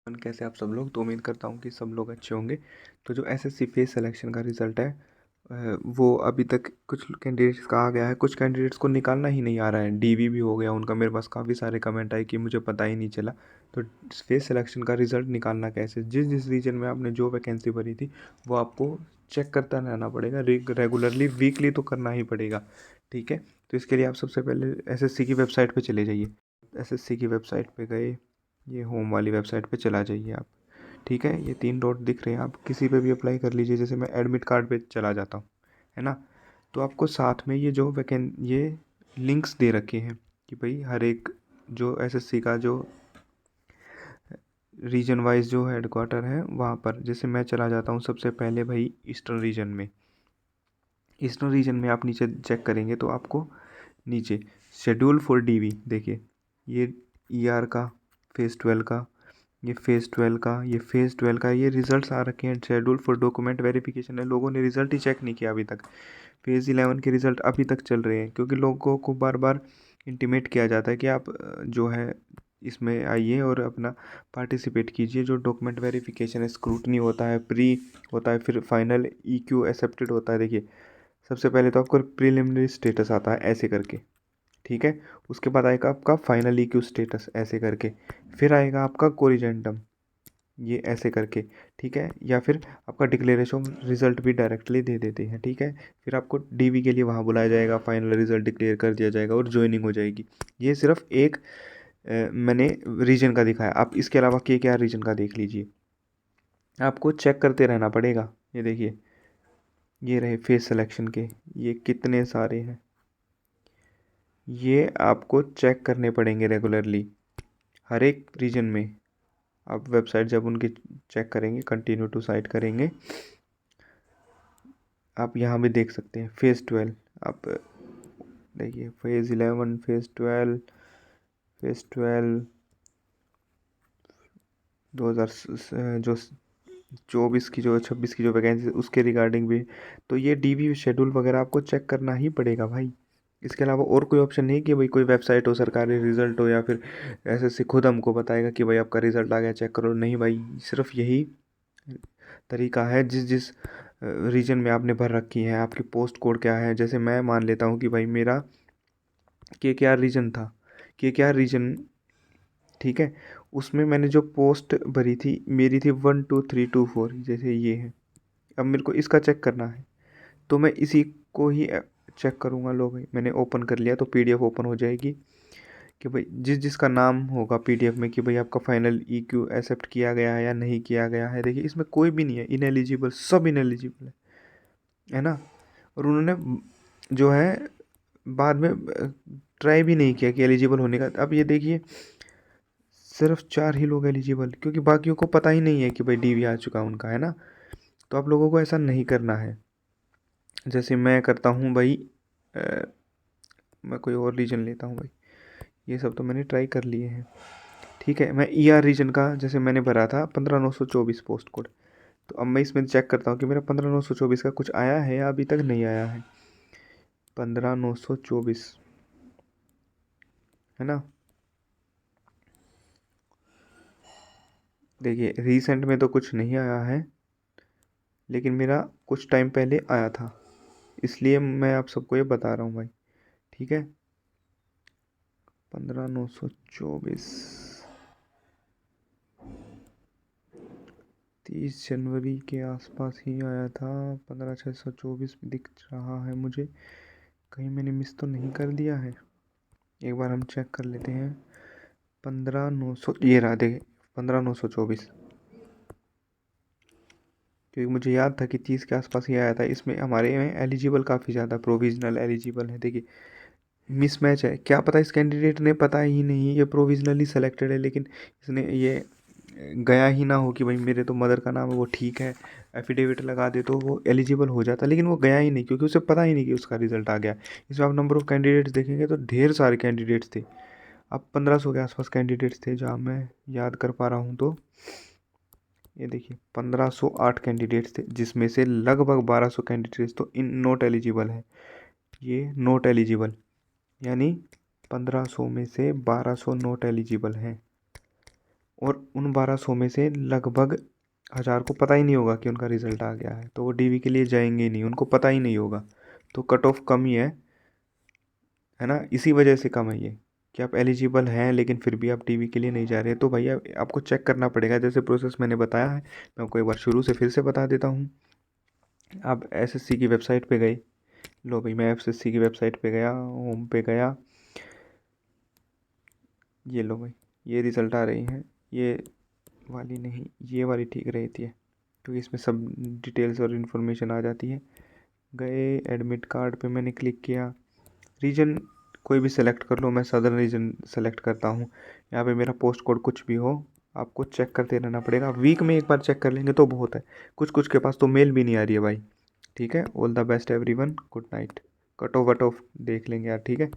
कैसे आप सब लोग। तो उम्मीद करता हूँ कि सब लोग अच्छे होंगे। तो जो एसएससी फेस सिलेक्शन का रिज़ल्ट है वो अभी तक कुछ कैंडिडेट्स का आ गया है, कुछ कैंडिडेट्स को निकालना ही नहीं आ रहा है। डीवी भी हो गया उनका। मेरे पास काफ़ी सारे कमेंट आए कि मुझे पता ही नहीं चला। तो फेस सिलेक्शन का रिज़ल्ट निकालना कैसे, जिस जिस रीजन में आपने जो वैकेंसी भरी थी वो आपको चेक करता रहना पड़ेगा रेगुलरली, वीकली तो करना ही पड़ेगा। ठीक है। तो इसके लिए आप सबसे पहले एसएससी की वेबसाइट पे चले जाइए। एसएससी की वेबसाइट पे गए, ये होम वाली वेबसाइट पे चला जाइए आप। ठीक है, ये 3 डॉट दिख रहे हैं, आप किसी पे भी अप्लाई कर लीजिए। जैसे मैं एडमिट कार्ड पे चला जाता हूँ, है ना। तो आपको साथ में ये लिंक्स दे रखे हैं कि भाई हर एक जो एसएससी का जो रीजन वाइज जो हेडक्वार्टर है वहाँ पर, जैसे मैं चला जाता हूँ सबसे पहले भाई ईस्टर्न रीजन में। ईस्टर्न रीजन में आप नीचे चेक करेंगे तो आपको नीचे शेड्यूल फॉर डीवी देखिए, ये ईआर का, फेज़ 12 का, ये फेज़ 12 का, ये फेज़ 12 का ये रिजल्ट्स आ रखे हैं। शेड्यूल फॉर डॉक्यूमेंट वेरिफिकेशन है, लोगों ने रिजल्ट ही चेक नहीं किया अभी तक। फेज़ 11 के रिजल्ट अभी तक चल रहे हैं, क्योंकि लोगों को बार बार इंटीमेट किया जाता है कि आप जो है इसमें आइए और अपना पार्टिसिपेट कीजिए। जो डॉक्यूमेंट वेरिफिकेशन है, स्क्रूटनी होता है, प्री होता है, फिर फाइनल ईक्यू एक्सेप्टेड होता है। देखिए, सबसे पहले तो आपको प्रिलिमिनरी स्टेटस आता है ऐसे करके, ठीक है। उसके बाद आएगा आपका फाइनल ईक्यू स्टेटस ऐसे करके, फिर आएगा आपका कोरिजेंटम ये ऐसे करके, ठीक है। या फिर आपका डिक्लेरेशन रिजल्ट भी डायरेक्टली दे देते हैं, ठीक है। फिर आपको डीवी के लिए वहाँ बुलाया जाएगा, फाइनल रिजल्ट डिक्लेयर कर दिया जाएगा और ज्वाइनिंग हो जाएगी। ये सिर्फ एक मैंने रीजन का दिखाया। आप इसके अलावा क्या रीजन का देख लीजिए, आपको चेक करते रहना पड़ेगा। ये देखिए, ये रहे फेस सिलेक्शन के, ये कितने सारे हैं, ये आपको चेक करने पड़ेंगे रेगुलरली हर एक रीजन में। आप वेबसाइट जब उनकी चेक करेंगे, कंटिन्यू टू साइट करेंगे, आप यहाँ भी देख सकते हैं फेज़ 12। आप देखिए फेज़ 11, फेज़ 12 2000 जो 24 की, जो 26 की जो वैकेंसी उसके रिगार्डिंग भी। तो ये डीवी शेड्यूल वगैरह आपको चेक करना ही पड़ेगा भाई। इसके अलावा और कोई ऑप्शन नहीं कि भाई कोई वेबसाइट हो, सरकारी रिजल्ट हो, या फिर ऐसे खुद हमको बताएगा कि भाई आपका रिजल्ट आ गया चेक करो। नहीं भाई, सिर्फ यही तरीका है। जिस जिस रीजन में आपने भर रखी है, आपकी पोस्ट कोड क्या है। जैसे मैं मान लेता हूँ कि भाई मेरा के रीजन था, के रीजन, ठीक है। उसमें मैंने जो पोस्ट भरी थी मेरी थी 12324, जैसे ये है। अब मेरे को इसका चेक करना है, तो मैं इसी को ही चेक करूँगा। लो भाई, मैंने ओपन कर लिया तो पीडीएफ ओपन हो जाएगी कि भाई जिस जिसका नाम होगा पीडीएफ में कि भाई आपका फाइनल ईक्यू एक्सेप्ट किया गया है या नहीं किया गया है। देखिए, इसमें कोई भी नहीं है इनएलिजिबल, सब इनएलिजिबल है ना। और उन्होंने जो है बाद में ट्राई भी नहीं किया कि एलिजिबल होने का। अब ये देखिए, सिर्फ 4 ही लोग एलिजिबल, क्योंकि बाकियों को पता ही नहीं है कि भाई डीवी आ चुका उनका, है ना। तो आप लोगों को ऐसा नहीं करना है जैसे मैं करता हूँ भाई। अ, मैं कोई और रीजन लेता हूँ भाई, ये सब तो मैंने ट्राई कर लिए हैं, ठीक है। मैं ईआर रीजन का जैसे मैंने भरा था 15924 पोस्ट कोड, तो अब मैं इसमें चेक करता हूँ कि मेरा 15924 का कुछ आया है या अभी तक नहीं आया है। 15924, है ना। देखिए, रिसेंट में तो कुछ नहीं आया है, लेकिन मेरा कुछ टाइम पहले आया था, इसलिए मैं आप सबको ये बता रहा हूँ भाई, ठीक है। 15924 30 जनवरी के आसपास ही आया था। 15624 दिख रहा है मुझे, कहीं मैंने मिस तो नहीं कर दिया है। एक बार हम चेक कर लेते हैं। 15900, ये रहा देखिए 15924, क्योंकि मुझे याद था कि 30 के आसपास ही आया था। इसमें हमारे में एलिजिबल काफ़ी ज़्यादा प्रोविजनल एलिजिबल है। देखिए, मिसमैच है, क्या पता इस कैंडिडेट ने पता ही नहीं ये प्रोविजनली सेलेक्टेड है, लेकिन इसने ये गया ही ना हो कि भाई मेरे तो मदर का नाम है वो ठीक है, एफिडेविट लगा दे तो वो एलिजिबल हो जाता। लेकिन वो गया ही नहीं, क्योंकि उसे पता ही नहीं कि उसका रिजल्ट आ गया। इसमें आप नंबर ऑफ़ कैंडिडेट्स देखेंगे तो ढेर सारे कैंडिडेट्स थे। अब 1500 के आसपास कैंडिडेट्स थे जहाँ मैं याद कर पा रहा हूँ। तो ये देखिए 1508 कैंडिडेट्स थे, जिसमें से लगभग 1200 कैंडिडेट्स तो इन नॉट एलिजिबल है। ये नॉट एलिजिबल, यानी 1500 में से 1200 नॉट एलिजिबल हैं। और उन 1200 में से लगभग 1000 को पता ही नहीं होगा कि उनका रिज़ल्ट आ गया है, तो वो डीवी के लिए जाएंगे ही नहीं, उनको पता ही नहीं होगा। तो कट ऑफ कम ही है ना, इसी वजह से कम है ये, कि आप एलिजिबल हैं लेकिन फिर भी आप डीवी के लिए नहीं जा रहे। तो भैया आपको चेक करना पड़ेगा, जैसे प्रोसेस मैंने बताया है, मैं आपको एक बार शुरू से फिर से बता देता हूँ। आप एसएससी की वेबसाइट पे गए, लो भाई मैं एसएससी की वेबसाइट पे गया, होम पे गया, ये लो भाई, ये रिज़ल्ट आ रही हैं, ये वाली नहीं, ये वाली ठीक रहती है, क्योंकि इसमें सब डिटेल्स और इन्फॉर्मेशन आ जाती है। गए एडमिट कार्ड पे मैंने क्लिक किया, रीजन कोई भी सेलेक्ट कर लो, मैं सदर्न रीजन सेलेक्ट करता हूँ। यहाँ पे मेरा पोस्ट कोड कुछ भी हो, आपको चेक करते रहना पड़ेगा, वीक में एक बार चेक कर लेंगे तो बहुत है। कुछ कुछ के पास तो मेल भी नहीं आ रही है भाई। ठीक है, all the best everyone, good night. Cut off what of देख लेंगे यार, ठीक है।